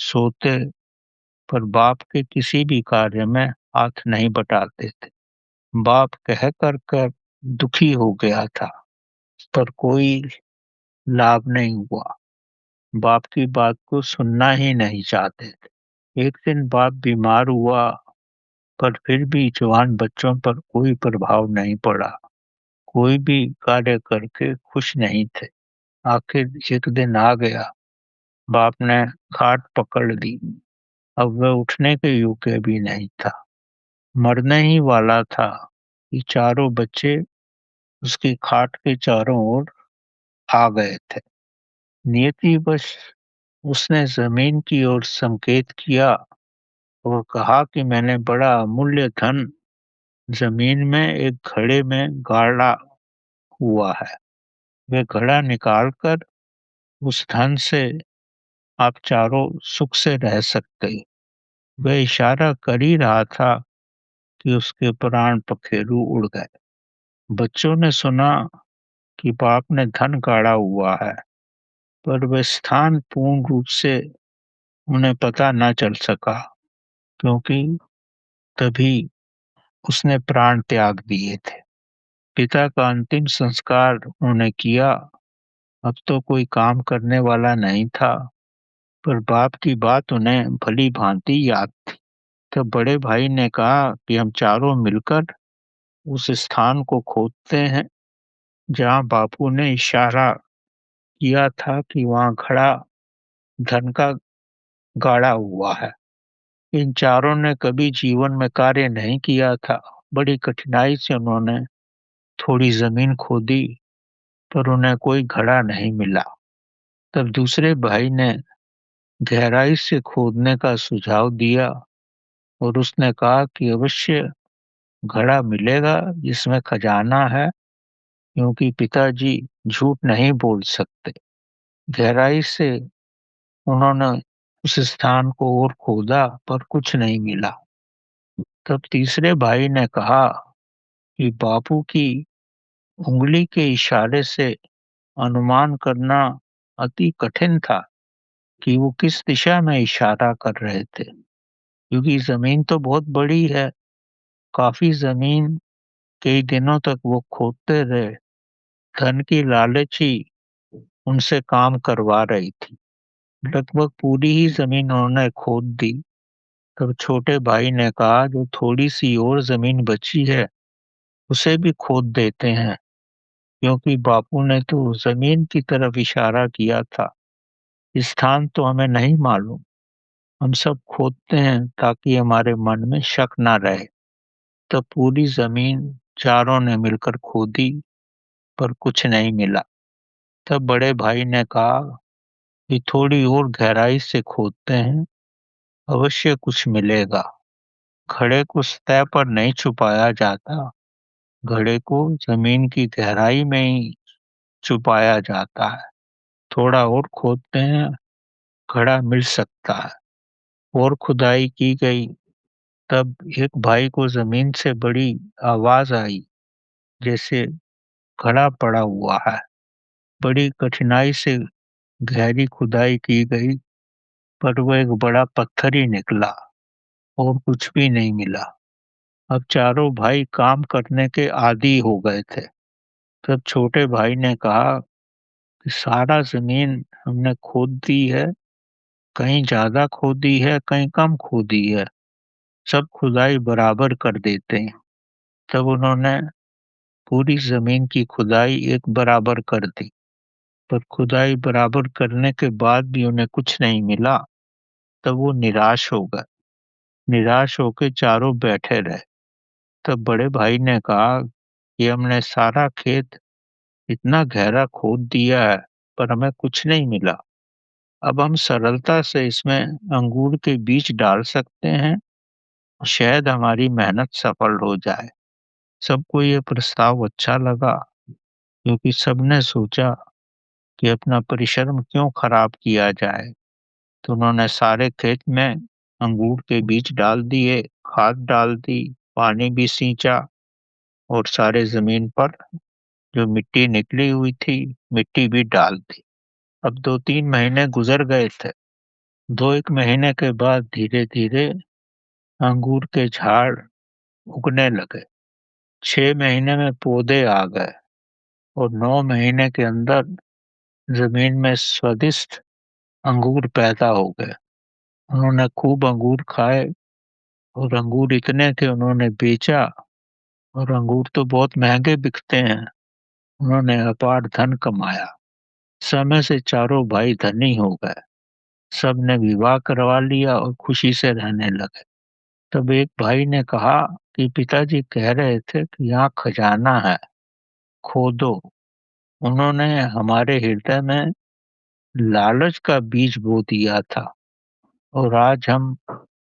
सोते, पर बाप के किसी भी कार्य में हाथ नहीं बटाते थे। बाप कह कर कर दुखी हो गया था, पर कोई लाभ नहीं हुआ। बाप की बात को सुनना ही नहीं चाहते थे। एक दिन बाप बीमार हुआ, पर फिर भी जवान बच्चों पर कोई प्रभाव नहीं पड़ा। कोई भी कार्य करके खुश नहीं थे। आखिर एक दिन आ गया, बाप ने खाट पकड़ ली। अब वह उठने के योग्य भी नहीं था, मरने ही वाला था कि चारों बच्चे उसकी खाट के चारों ओर आ गए थे। नियतिवश उसने जमीन की ओर संकेत किया और कहा कि मैंने बड़ा अमूल्य धन जमीन में एक घड़े में गाड़ा हुआ है। वे घड़ा निकालकर उस धन से आप चारों सुख से रह सकते। वह इशारा कर ही रहा था कि उसके प्राण पखेरु उड़ गए। बच्चों ने सुना कि बाप ने धन गाड़ा हुआ है, पर वह स्थान पूर्ण रूप से उन्हें पता न चल सका, क्योंकि तभी उसने प्राण त्याग दिए थे। पिता का अंतिम संस्कार उन्होंने किया। अब तो कोई काम करने वाला नहीं था, पर बाप की बात उन्हें भली भांति याद थी। तब बड़े भाई ने कहा कि हम चारों मिलकर उस स्थान को खोदते हैं जहां बापू ने इशारा किया था कि वहां घड़ा धन का गाड़ा हुआ है। इन चारों ने कभी जीवन में कार्य नहीं किया था। बड़ी कठिनाई से उन्होंने थोड़ी जमीन खोदी, पर उन्हें कोई घड़ा नहीं मिला। तब दूसरे भाई ने गहराई से खोदने का सुझाव दिया और उसने कहा कि अवश्य घड़ा मिलेगा जिसमें खजाना है, क्योंकि पिताजी झूठ नहीं बोल सकते। गहराई से उन्होंने उस स्थान को और खोदा, पर कुछ नहीं मिला। तब तीसरे भाई ने कहा कि बापू की उंगली के इशारे से अनुमान करना अति कठिन था कि वो किस दिशा में इशारा कर रहे थे, क्योंकि जमीन तो बहुत बड़ी है। काफी जमीन कई दिनों तक वो खोदते रहे। धन की लालच ही उनसे काम करवा रही थी। लगभग पूरी ही जमीन उन्होंने खोद दी। तब छोटे भाई ने कहा, जो थोड़ी सी और जमीन बची है उसे भी खोद देते हैं, क्योंकि बापू ने तो जमीन की तरफ इशारा किया था। स्थान तो हमें नहीं मालूम। हम सब खोदते हैं ताकि हमारे मन में शक ना रहे। तब पूरी जमीन चारों ने मिलकर खोदी, पर कुछ नहीं मिला। तब बड़े भाई ने कहा कि थोड़ी और गहराई से खोदते हैं, अवश्य कुछ मिलेगा। घड़े को सतह पर नहीं छुपाया जाता, घड़े को जमीन की गहराई में ही छुपाया जाता है। थोड़ा और खोदते हैं, घड़ा मिल सकता है। और खुदाई की गई। तब एक भाई को जमीन से बड़ी आवाज आई, जैसे घड़ा पड़ा हुआ है। बड़ी कठिनाई से गहरी खुदाई की गई, पर वह एक बड़ा पत्थर ही निकला और कुछ भी नहीं मिला। अब चारों भाई काम करने के आदी हो गए थे। तब छोटे भाई ने कहा कि सारा जमीन हमने खोद दी है, कहीं ज्यादा खोदी है, कहीं कम खोदी है। सब खुदाई बराबर कर देते हैं। तब उन्होंने पूरी जमीन की खुदाई एक बराबर कर दी, पर खुदाई बराबर करने के बाद भी उन्हें कुछ नहीं मिला। तब वो निराश हो गए। निराश होकर चारों बैठे रहे। तब बड़े भाई ने कहा कि हमने सारा खेत इतना गहरा खोद दिया है, पर हमें कुछ नहीं मिला। अब हम सरलता से इसमें अंगूर के बीज डाल सकते हैं, शायद हमारी मेहनत सफल हो जाए। सबको ये प्रस्ताव अच्छा लगा, क्योंकि सबने सोचा कि अपना परिश्रम क्यों खराब किया जाए। तो उन्होंने सारे खेत में अंगूर के बीज डाल दिए, खाद डाल दी, पानी भी सींचा और सारे जमीन पर जो मिट्टी निकली हुई थी, मिट्टी भी डाल दी। अब 2-3 महीने गुजर गए थे। 2-1 महीने के बाद धीरे-धीरे अंगूर के झाड़ उगने लगे। 6 महीने में पौधे आ गए और 9 महीने के अंदर ज़मीन में स्वादिष्ट अंगूर पैदा हो गए। उन्होंने खूब अंगूर खाए और अंगूर इतने थे उन्होंने बेचा और अंगूर तो बहुत महँगे बिकते हैं। उन्होंने अपार धन कमाया। समय से चारों भाई धनी हो गए। सबने विवाह करवा लिया और खुशी से रहने लगे। तब एक भाई ने कहा कि पिताजी कह रहे थे कि यहाँ खजाना है, खोदो। उन्होंने हमारे हृदय में लालच का बीज बो दिया था और आज हम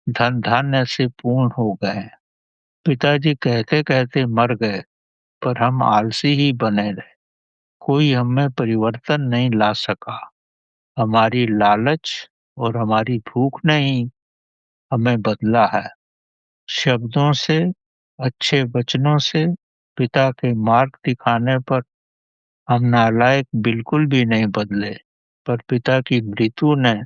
धन धान्य से पूर्ण हो गए हैं। पिताजी कहते-कहते मर गए, पर हम आलसी ही बने रहे। कोई हमें परिवर्तन नहीं ला सका। हमारी लालच और हमारी भूख ने ही हमें बदला है। शब्दों से, अच्छे वचनों से, पिता के मार्ग दिखाने पर हम नालायक बिल्कुल भी नहीं बदले, पर पिता की मृत्यु ने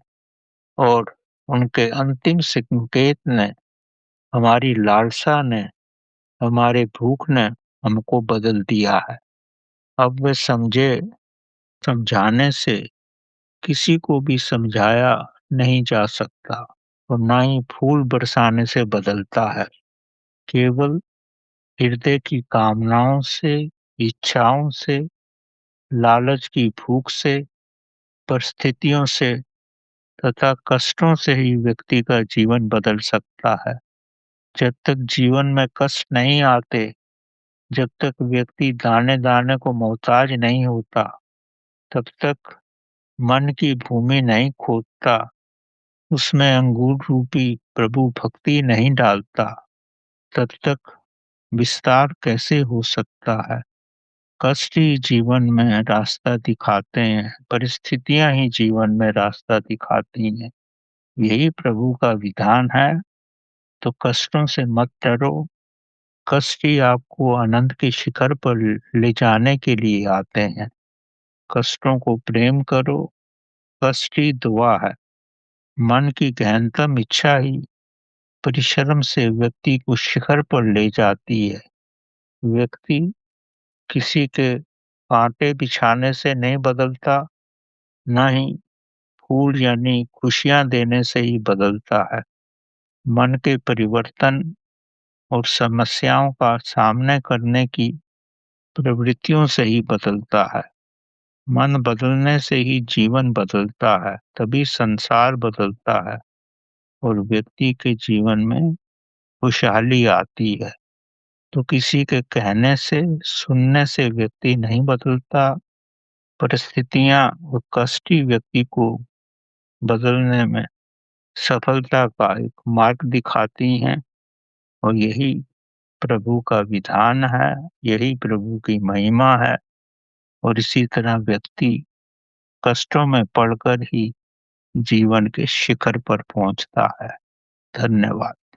और उनके अंतिम संकेत ने, हमारी लालसा ने, हमारे भूख ने हमको बदल दिया है। अब वे समझाने से किसी को भी समझाया नहीं जा सकता और ना ही फूल बरसाने से बदलता है। केवल हृदय की कामनाओं से, इच्छाओं से, लालच की भूख से, परिस्थितियों से तथा कष्टों से ही व्यक्ति का जीवन बदल सकता है। जब तक जीवन में कष्ट नहीं आते, जब तक व्यक्ति दाने-दाने को मोहताज नहीं होता, तब तक मन की भूमि नहीं खोदता, उसमें अंगूर रूपी प्रभु भक्ति नहीं डालता, तब तक विस्तार कैसे हो सकता है? कष्ट ही जीवन में रास्ता दिखाते हैं, परिस्थितियाँ ही जीवन में रास्ता दिखाती हैं। यही प्रभु का विधान है, तो कष्टों से मत डरो, कष्ट ही आपको आनंद के शिखर पर ले जाने के लिए आते हैं। कष्टों को प्रेम करो, कष्ट ही दुआ है। मन की गहनतम इच्छा ही परिश्रम से व्यक्ति को शिखर पर ले जाती है। व्यक्ति किसी के कांटे बिछाने से नहीं बदलता, न ही फूल यानी खुशियाँ देने से ही बदलता है। मन के परिवर्तन और समस्याओं का सामना करने की प्रवृत्तियों से ही बदलता है। मन बदलने से ही जीवन बदलता है, तभी संसार बदलता है और व्यक्ति के जीवन में खुशहाली आती है। तो किसी के कहने से, सुनने से व्यक्ति नहीं बदलता, परिस्थितियाँ और कष्ट ही व्यक्ति को बदलने में सफलता का एक मार्ग दिखाती हैं और यही प्रभु का विधान है, यही प्रभु की महिमा है और इसी तरह व्यक्ति कष्टों में पड़कर ही जीवन के शिखर पर पहुँचता है। धन्यवाद।